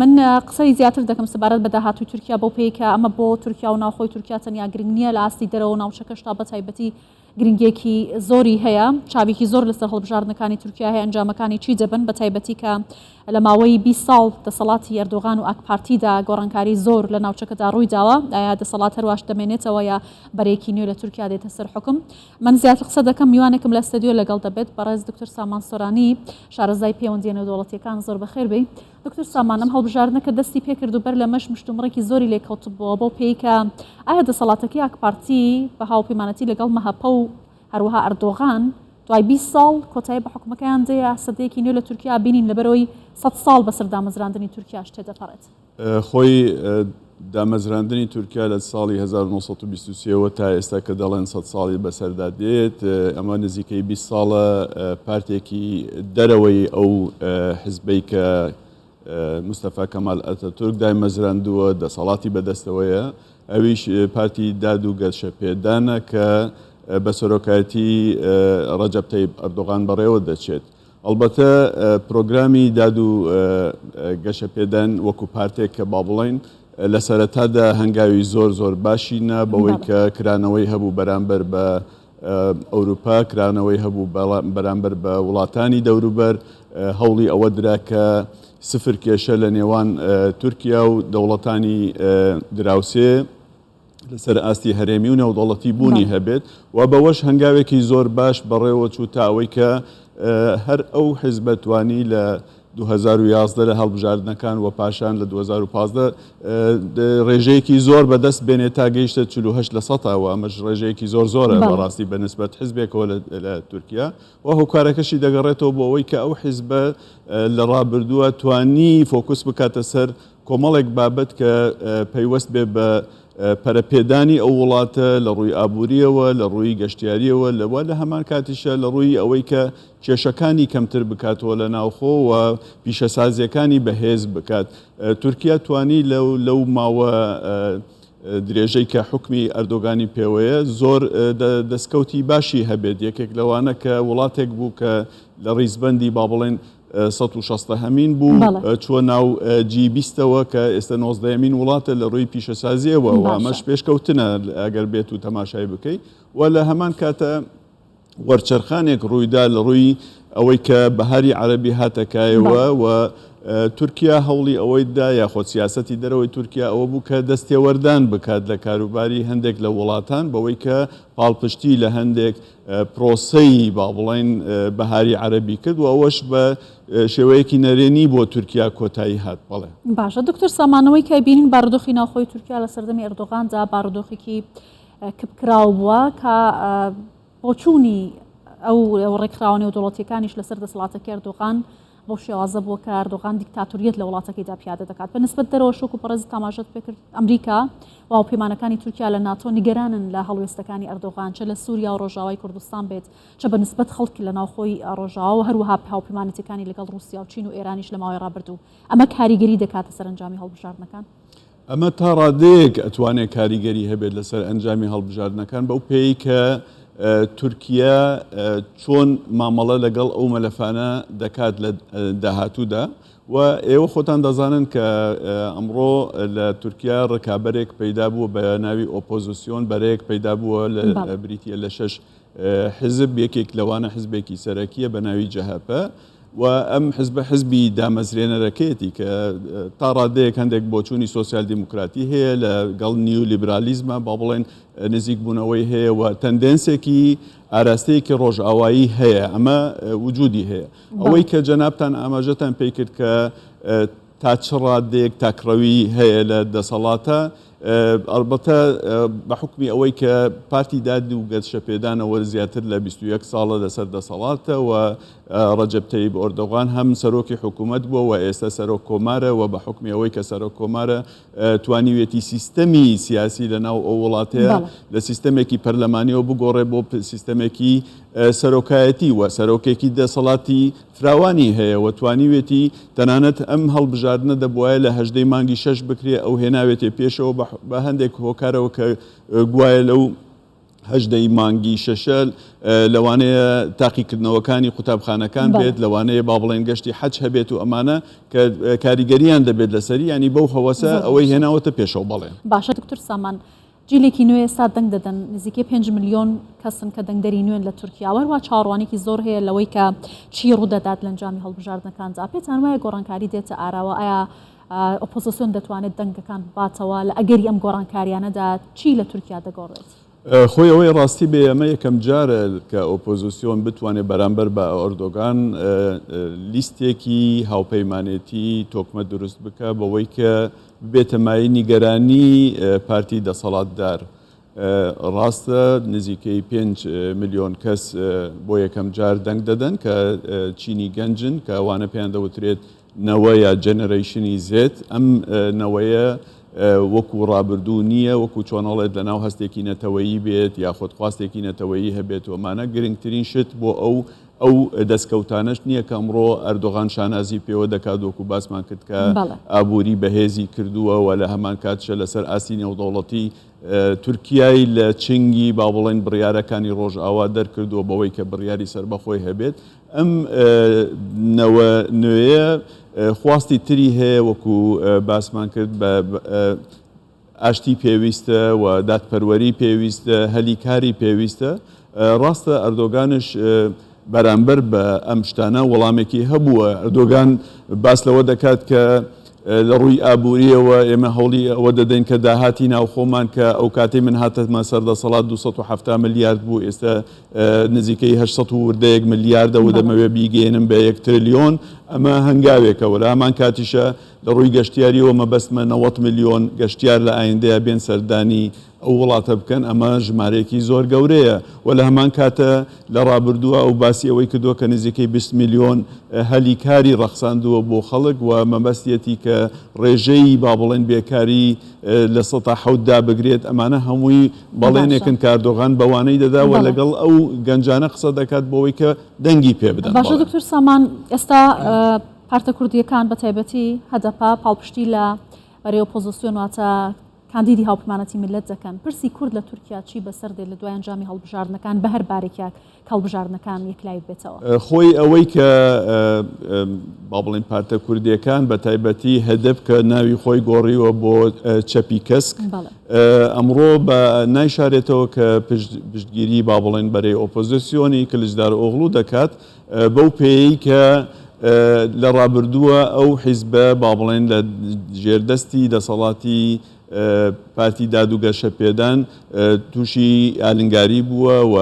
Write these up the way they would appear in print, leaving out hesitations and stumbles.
من قسەی زیاتر دەکەم سەبارەت بە داهاتووی تورکیا بۆ پێی کە ئەمە بۆ تورکیا و ناوخۆی تورکیا تەنیا گرنگ نییە لە ئاستی دەرەوە ناوچەکەش تا بە تایبەتی گرنگێکی زۆری هەیە چاوێکی زۆر لەسەر هەڵبژاردنەکانی تورکیا هەیە ئەنجامەکانی چی دەبن بە تایبەتی کە لە ماوەی 20 ساڵ دەسەڵاتی ئەردۆغان و ئاک پارتیدا گۆڕانکاری زۆر لە ناوچەکەدا ڕووی داوە ئایا دەسەڵات هەروەش دەمێنێتەوە یا بەرێکی نوێ لە تورکیا دێتە سەر حکم من زیاتر قسە دەکەم میوانێکم لە ستەدیۆ لەگەڵ دەبێت بەڕێز دکتۆر سامان سۆرانی شارەزای پەیوەندیە نێودەوڵەتیەکان زۆر بەخێر بێ دکتۆر سامان ئەم هەڵبژاردنەکە دەستی پێکرد و بەر لە مشتومڕێکی زۆری لێکەوتبووە بۆ پێی کە ئایا دەسەڵاتەکەی ئاک پارتی بە هاوپەیمانەتی لەگەڵ مەهەپە و هەروەها ئەردۆغان دوای 20 ساڵ کۆتایی بە حکومەکەیان دەیە سەدەیەکی نوێ لە تورکیا بینین لەبەرەوەی 100 ساڵ بەسەر دامەزراندنی تورکیاش تێدەپەڕێت خۆی دامەزراندنی تورکیا لە ساڵی 1923 تا ئێستا کە دەڵێن 100 ساڵی بەسەردا دێت ئەمە نزیکەی 20 ساڵە پارتێکی دەرەوەی ئەو حزبەی کە مستەفا کەمال ئەتەتورک دامەزراندووە دەسەڵاتی بەدەستەوەیە ئەویش پارتی داد و گەشەپێدانە کە بە سەرۆکایەتی ڕەجەب تەیب ئەردۆغان بەڕێوە دەچێت ئەلبەتە پرۆگرامی داد و گەشەپێدان وەکو پارتێک کە با بڵێن لە سەرەتادا هەنگاوی زۆر باشینە بەوەی کە کرانەوەی هەبوو بەرامبەر بە ئەوروپا کرانەوەی هەبوو بەرامبەر بە وڵاتانی دەوروبەر هەوڵی ئەوە درا کە سفر کێشە لە نێوان تورکیا و دەوڵەتانی دراوسێ لەسەر ئاستی هەرێمی و نێودەوڵەتی بوونی هەبێت و بەوەش هەنگاوێکی زۆر باش بەڕێوە چوو تا ئەوەی کە هەر ئەو حیزبە توانی لە 2011 لە هەڵبژاردنەکان و پاشان لە 2015 ڕێژەیەکی زۆر بەدەست بێنێت تا گەیشتە 48 لە سەدەوە ئەمەش ڕێژەیەکی زۆرە بەڕاستی بەنسبەت حیزبێکەوە لە تورکیا و هۆکارەکەشی دەگەڕێتەوە بۆ ئەوەی کە ئەو حیزبە لە ڕابردووە توانی فۆکوس بکاتە سەر کۆمەڵێک بابەت کە پەیوەست بێ بە پەرەپێدانی ئەو وڵاتە لە ڕووی ئابووریەوە لە ڕووی گەشتیاریەوە لەوە لە هەمان کاتیشە لە ڕووی ئەوەی کە کێشەکانی کەمتر بکاتەوە لە ناوخۆ و پیشەسازیەکانی بەهێز بکات تورکیا توانی لەو ماوە درێژەی کە حکمی ئەردۆغانی پێوەیە زۆر دەستکەوتی باشی هەبێت یەکێک لەوانە کە وڵاتێک بوو کە لە ڕیزبەندی با بڵێن 160 هەمین بوو چوە ناو G20ەوە کە ئێستا 19مین وڵاتە لە ڕووی پیشەسازیەوە و ئەمەش پێشکەوتنە ئەگەر بێت و تەماشای بکەیت و لە هەمان کاتە وەرچەرخانێک ڕوویدا لە ڕووی ئەوەی کە بەهاری عەرەبی هاتەکایەوە و تورکیا هەوڵی ئەوەیدا یاخۆ سیاسەتی دەرەوەی تورکیا ئەوە بوو کە دەستێوەردان بکات لە کاروباری هەندێک لە وڵاتان بەوەی کە پاڵپشتی لە هەندێک پرۆسەی با بڵێن بەهاری عەرەبی کرد و ئەوەش بە شێوەیەکی نەرێنی بۆ تورکیا کۆتایی هات بڵێ باشە دکتۆر سامانەوەی کە بینین بارودۆخی ناوخۆی تورکیا لە سەردەمی ئەردۆغاندا بارودۆخێکی کبکراو بووە کە بۆ چوونی ئەو ڕێکخراوە نێودەوڵەتیەکانیش لەسەر دەسەڵاتەکەی ئەردۆغان بۆ شێوازە بووە کە ئەردۆغان دیکتاتوریەت لە وڵاتەکەیدا پیادە دەکات بەنسبەت دەرەوە شوکو پەڕێز تاماژەت پێکرد ئەمریکا و هاوپەیمانەکانی تورکیا لە ناتۆ نیگەرانن لە هەڵوێستەکانی ئەردۆغان چە لە سووریا و ڕۆژاوای کوردستان بێت چە بەنسبەت خەڵکی لە ناوخۆی ڕۆژاوا و هەروەها هاوپەیمانەتەکانی لەگەڵ رووسیا و چین و ئێرانیش لە ماوەی ڕابردوو ئەمە کاریگەری دەکاتە سەر ئەنجامی هەڵبژاردنەکان ئەمە تا ڕادەیەک ئەتوانێت کاریگەری هەبێت لەسەر ئەنجامی هەڵبژاردنەکان بەو پێی کە تورکیا چۆن مامەڵە لەگەڵ ئەو مەلەفانە دەکات لە داهاتوودا و ئێوە خۆتان دەزانن کە ئەمڕۆ لە تورکیا ڕکابەرێک پەیدا بووە بە ناوی ئۆپۆزیسیۆن بەرەیەک پەیدا بووە لە بریتیە لە 6 حزب یەکێک لەوانە حزبێکی سەرەکیە بە ناوی جەهەپە و ئەم حزبی دامەزرێنەرەکەیەتی کە تا ڕادەیەک هەندێک بۆچوونی سۆسیال دیموکراتی هەیە لەگەڵ نیو لیبرالیزمە با بڵێن نزیک بوونەوەی هەیە و تەندێنسێکی ئاراستەیەکی ڕۆژئاوایی هەیە ئەمە وجودی هەیە ئەوەی کە جەنابتان ئاماژەتان پێی کرد کە تا چ ڕادێک تاکڕەوی هەیە لە دەسەڵاتە ئەلبەتە بە حکمی ئەوەی کە پارتی داد و گەشەپێدانەوە زیاتر لە 21 ساڵە لەسەر دەسەڵاتە و ڕەجەب تەیب ئەردۆغان هەم سەرۆکی حکوومەت بووە و ئێستا سەرۆک کۆمارە و بە حکمی ئەوەی کە سەرۆک کۆمارە توانیوێتی سیستەمی سیاسی لەناو ئەو وڵاتەیە لە سیستەمێکی پەرلەمانیەوە بگۆڕێ بۆ سیستەمێکی سەرۆکایەتی و سەرۆکێکی دەسەڵاتی فراوانی هەیە و توانیوێتی تەنانەت ئەم هەڵبژاردنە دەبوایە لە 18 مانگی 6 بکرێ ئەو هێناوێتێ پێشەوە بە هەندێک هۆکارەوە کە گوایە لەو هەژدەی مانگی شەشە لەوانەیە تاقیکردنەوەکانی قوتابخانەکان بێت لەوانەیە با بڵێن گەشتی حەج هەبێت و ئەمانە کە کاریگەریان دەبێت لەسەری ینی بەو هەوەسە ئەوەی هێناوەتە پێشەوە بەڵێن. باشە دکتۆر سامان جیلێکی نوێ ئێستا دەنگ دەدەن نزیکەی 5 ملیۆن کەسن کە دەنگدەری نوێن لە تورکیا وەروە چاڕوانێکی زۆر هەیە لەوەی کە چی ڕوودەدات لە ئەنجامی هەڵبژاردنەکانجا پێتان وایە گۆڕانکاری دێتە ئاراوە ئایا ئۆپۆزیسیۆن دەتوانێت دەنگەکان باتەوە لە ئەگەری ئەم گۆڕانکاریانەدا چی لە تورکیا دەگۆڕێت؟ خۆی ئەوەی ڕاستی بێ ئەمە یەکەم جارە کە ئۆپۆزیسیۆن بتوانێت بەرامبەر بە ئەردۆگان لیستێکی هاوپەیمانێتی تۆکمە دروست بکە بەوەی کە بێتە مای نیگەرانی پارتی دەسەڵاتدار. ڕاستە نزیکەی 5 ملیۆن کەس بۆ یەکەم جار دەنگ دەدەن کە چینی گەنجن کە ئەوانە پێیان دەوترێت نەوە یا جەنەرەیشنی زێت ئەم نەوەیە وەکو ڕابردوو نییە وەکو چۆنەڵێت لە ناو هەستێکی نەتەوەیی بێت یا خۆتخواستێکی نەتەوەیی هەبێت ومانە گرنگترین شت بۆ ئەو دەستکەوتانش نییە کە ئەمڕۆ ئەردۆغان شانازی پێوە دەکات وەکو باسمان کرد کە ئابووری بەهێزی کردووە و لە هەمان کاتشە لەسەر ئاسی نێودەوڵەتی تورکیای لە چنگی با بڵێن بڕیارەکانی ڕۆژئاوا دەرکردووە بەوەی کە بڕیاری سەربەخۆی هەبێت ئەم نوێیە خواستی تری هەیە وەکو باسمان کرد بە ئاشتی پێویستە و دادپەروەری پێویستە هەلیکاری پێویستە. ڕاستە ئەردۆگانش بەرامبەر بە ئەم شتانە وەڵامێکی هەبووە. ئەردۆگان باس لەوە دەکات کە لە ڕووی ئابووریەوە ئێمە هەوڵی ئەوە دەدەین کە داهاتی ناوخۆمان کە ئەو کاتەی من هاتەمە سەردەسەڵات 270 ملیارد بوو ئێستا نزیکەی 800 وردەیەک ملیاردەوە دەمەوێت بیگەێنم بە 1 تریلیۆن ئەمە هەنگاوێکەوە لە هەمان کاتیشە لە ڕووی گەشتیاریەوە مەبەستمە 90 ملیۆن گەشتیار لە ئایندەیە بێن سەردانی ئەو وڵاتە بکەن ئەمە ژمارەیەکی زۆر گەورەیە و لە هەمان کاتە لە ڕابردووە ئەو باسی ئەوەی کردووە کە نزیکەی 20 ملیۆن هەلیکاری ڕەخساندووە بۆ خەڵک و مەبەستیەتی کە ڕێژەی با بڵێن بێکاری لە ١٧ بگرێت ئەمانە هەمووی بەڵێنێکن کاردۆغان بەوانەی دەدا و لەگەڵ ئەو گەنجانە قسە دەکات بۆەوەی کە دەنگی پێ بدەن. باشە دکتۆر سامان ئێستا پارتە کوردیەکان بە تایبەتی هەدەپا پاڵپشتی لە بەرەی ئۆپۆزیسیۆن واتە کاندیدی هاوپەیمانەتی میلەت دەکەن پرسی کورد لە تورکیا چی بەسەر دێت لە دوای ئەنجامی هەڵبژاردنەکان بە هەر بارێکێک هەڵبژاردنەکان یەکلای بێتەوە؟ خۆی ئەوەی کە با بڵێن پارتە کوردیەکان بە تایبەتی هەدەف کە ناوی خۆی گۆڕیوە بۆ چەپی کەسک ئەمڕۆ بە نایشارێتەوە کە پشتگیری با بڵێن بەرەی ئۆپۆزیسیۆنی کلجدار ئۆغڵو دەکات بەو پێی کە لە ڕابردووە ئەو حیزبە با بڵێن لە ژێردەستی دەسەڵاتی پارتی دادوگەشە پێدان تووشی ئالنگاری بووە و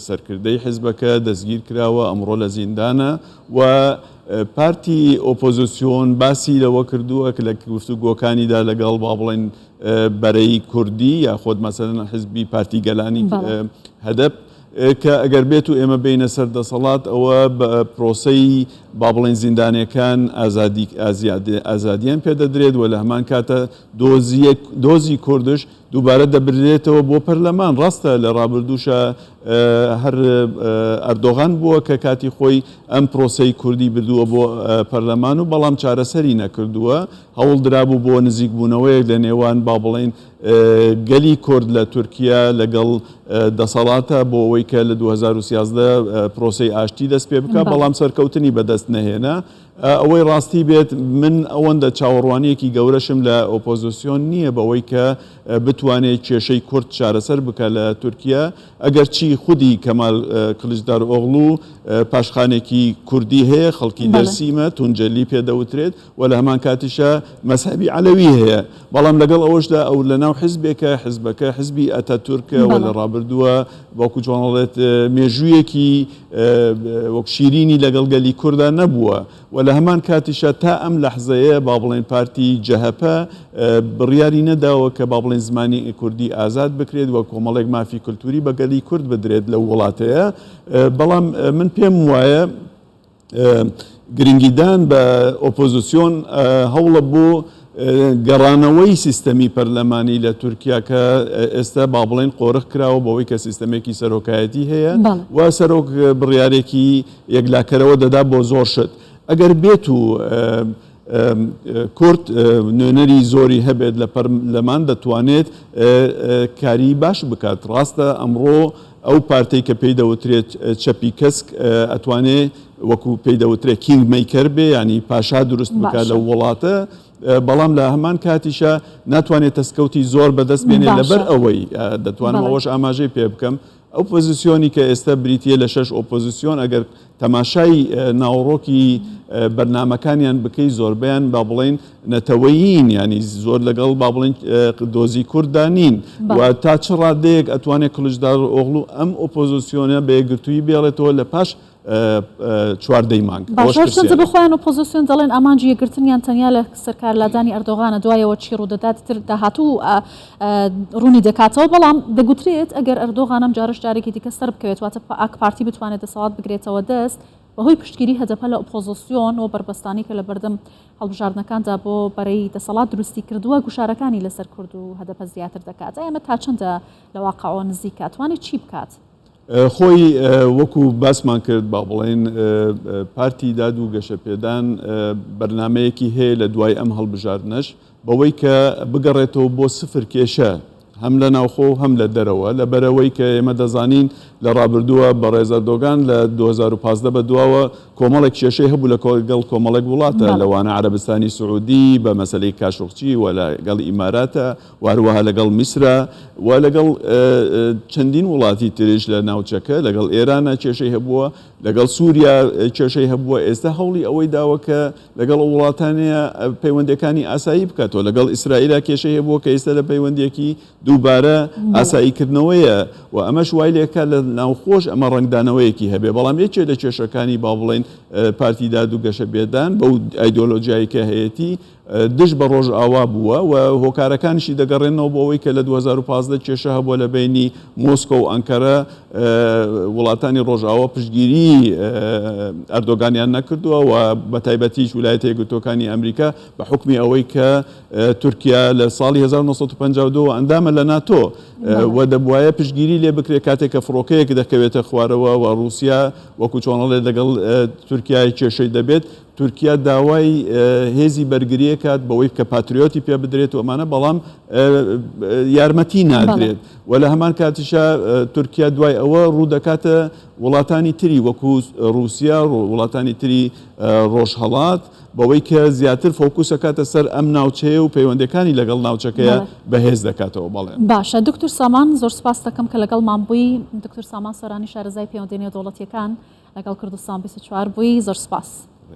سەرکردەی حیزبەکە دەستگیر کراوە ئەمڕۆ لە زیندانە و پارتی ئۆپۆزیسیۆن باسی لەوە کردووە کە لە گفتوگۆکانیدا لەگەڵ با بڵێن بەرەی کوردی یاخۆت مەسەلەن حیزبی پارتی گەلانی هەدەپ کە ئەگەر بێت و ئێمە بینە سەر دەسەڵات ئەوە بە پرۆسەی با بڵێن زیندانیەکان ئازادیان پێدەدرێت و لە هەمان کاتە دۆزی کوردش دووبارە دەبرێتەوە بۆ پەرلەمان. ڕاستە لە ڕابردووشە هەر ئەردۆغان بووە کە کاتی خۆی ئەم پرۆسەی کوردی بردووە بۆ پەرلەمان و بەڵام چارەسەری نەکردووە هەوڵ درابوو بۆ نزیک بوونەوەیەک لە نێوان با بڵێن گەلی کورد لە تورکیا لەگەڵ دەسەڵاتە بۆ ئەوەی کە لە 2013 پرۆسەی ئاشتی دەست پێ بکە بەڵام سەرکەوتنی بەدەست نەهێنا. ئەوەی ڕاستی بێت من ئەوەندە چاوەڕوانیەکی گەورەشم لە ئۆپۆزیسیۆن نییە بەوەی کە بتوانێت کێشەی کورد چارەسەر بکە لە تورکیا ئەگەر چی خودی کەمال کلجدار ئۆغڵو پاشخانێکی کوردی هەیە خەڵکی دەرسیمە تونجەلی پێدەوترێت و لە هەمان کاتیشە مەسحەبی عەلەوی هەیە بەڵام لەگەڵ ئەوەشدا ئەو لە ناو حیزبێکە حیزبەکە حیزبی ئەتاتورکە و لە ڕابردووە وەکو چۆنەڵێت مێژوویەکی وەک شیرینی لەگەڵ گەلی کووردا نەبووە و لە هەمان کاتیشە تا ئەم لەحزەیە با بڵێن پارتی جەهەپە بڕیاری نەداوە کە با بڵێن زمانی کوردی ئازاد بکرێت و کۆمەڵێک مافی کولتوری بە گەلی کورد بدرێت لەو وڵاتەیە. بەڵام من پێم وایە گرنگیدان بە ئۆپۆزیسیۆن هەوڵە بۆ گەڕانەوەی سیستەمی پەرلەمانی لە تورکیا کە ئێستا با بڵێن قۆرق کراوە بەوەی کە سیستەمێکی سەرۆکایەتی هەیە و سەرۆک بڕیارێکی یەکلاکەرەوە دەدا بۆ زۆر شت. ئەگەر بێت و کورد نوێنەری زۆری هەبێت لە پەرلەمان دەتوانێت کاری باش بکات. ڕاستە ئەمڕۆ ئەو پارتەی کە پێی دەوترێت چەپی کەسک ئەتوانێت وەکو پێی دەوترێت کینگ میکەر بێ، ینی پاشا دروست بکات لە وڵاتە، بەڵام لە هەمان کاتیشە ناتوانێت دەستکەوتی زۆر بەدەست بێنێ لەبەر ئەوەی دەتوانم ئەوەش ئاماژەی پێ بکەم. ئەو پۆزیسیۆنی کە ئێستا بریتە لە 6 ئۆپۆزیسیۆن ئەگەر تەماشای ناوڕۆکی بەرنمەکانیان بکەی زۆربیان با بڵێن نەتەوەیین، ینی زۆر لەگەڵ با بڵێن دۆزی کوردانین و تا چ ڕادەیەک ئەتوانێت کڵژدار ئۆغڵو ئەم ئۆپۆزیسیۆنە بەیەکگرتووی بێڵێتەوە لە پاش چواردەی مانگ. باشە بخۆیان ئۆپۆزیسیۆن دەڵێن ئامانجی یەکگرتنیان تەنیا لە سەرکارلادانی ئەردۆغانە، دوایەوە چی ڕوودەدات تر داهاتوو ڕوونی دەکاتەوە، بەڵام دەگوترێت ئەگەر ئەردۆغانم جارش جارێکی دیکە سەر بکەوێت واتە ئاک پارتی بتوانێت دەسەڵات بگرێتەوە دەست بەهۆی پشتگیری هەدەپە لە ئۆپۆزیسیۆن و بربەستانی کە لە بەردەم هەڵبژاردنەکاندا بۆ بەرەی دەسەڵات دروستی کردووە گوشارەکانی لەسەر کورد و هەدەپە زیاتر دەکات. ئەمە تا چەندە لە واقعەوە نزیکە توانێت چی بکات؟ خۆی وەکو باسمان کرد با بڵێن پارتی داد و گەشەپێدان بەرنمەیەکی هەیە لە دوای ئەم هەڵبژاردنەش بەوەی کە بگەڕێتەوە بۆ سفر کێشە هەم لە ناوخۆ هەم لە دەرەوە، لە بەرەوەی کە ئێمە دەزانین لە ڕابردووە بە ڕێزەردۆگان لە 2015 بە دواوە کۆمەڵێک کێشەی هەبوو لە گەڵ کۆمەڵێک وڵاتە لەوانە عەرەبستانی سعودی بە مەسەلەی کاشۆقچی و لەگەڵ ئیماراتە واروەها لەگەڵ میسرە و لەگەڵ چەندین وڵاتی تریش لە ناوچەکە لەگەڵ ئێرانە کێشەی هەبووە، لەگەڵ سووریا کێشەی هەبووە. ئێستا هەوڵی ئەوەی داوە کە لەگەڵ وڵاتانەیە پەیوەندەکانی ئاسایی بکاتەوە، لەگەڵ ئیسرائیلە کێشەی هەبووە کە ئێستا لە پەیوەندێکی دووبارە ئاساییکردنەوەیە و ئەمەش وای لێکە لە ناوخۆش ئەمە ڕنگدانەوەیەکی هەبێ. بەڵام یەکێ لە کێشەکانی با بڵێن پارتی داد و گەشەپێدان بەو ئایدۆلۆژیایی کە هەیەی دش بە ڕۆژ ئاوا بووە و هۆکارەکانشی دەگەڕێنەوە بۆ ئەوەی کە لە 2015 کێشە هەبووە لە بینی مۆسکۆ و ئەنکەرە، وڵاتانی ڕۆژئاوا پشتگیری ئەردۆگانیان نەکردووە و بە تایبەتیش ویلایەتە یەکگرتووەکانی ئەمریکا بە حکمی ئەوەی کە تورکیا لە ساڵی 1952 ئەندامە لە ناتۆ و دەبوایە پشتگیری لێ بکرێت کاتێک کە فڕۆکەیەک دەکەوێتە خوارەوە و رووسیا وەکو چۆنەڵێ لەگەڵ تورکیای کێشەی دەبێت. تورکیا داوای هێزی بەرگریە کات بەوەی کە پاتریۆتی پێ بدرێت و ئەمانە، بەڵام یارمەتی نادرێت و لە هەمان کاتیشە تورکیا دوای ئەوە ڕوو دەکاتە وڵاتانی تری وەکو رووسیا وڵاتانی تری ڕۆژهەڵات بەوەی کە زیاتر فۆکوسەکاتە سەر ئەم ناوچەیە و پەیوەندەکانی لەگەڵ ناوچەکەیە بەهێز دەکاتەوە. بەڵێ باشە دکتۆر سامان، زۆر سپاس دەکەم کە لەگەڵمان بووی. دکتۆر سامان سەرانی شارەزای پەیوەندیدنەوە دەوڵەتیەکان لەگەڵ کوردستان 24 بووی. زۆر سپاس.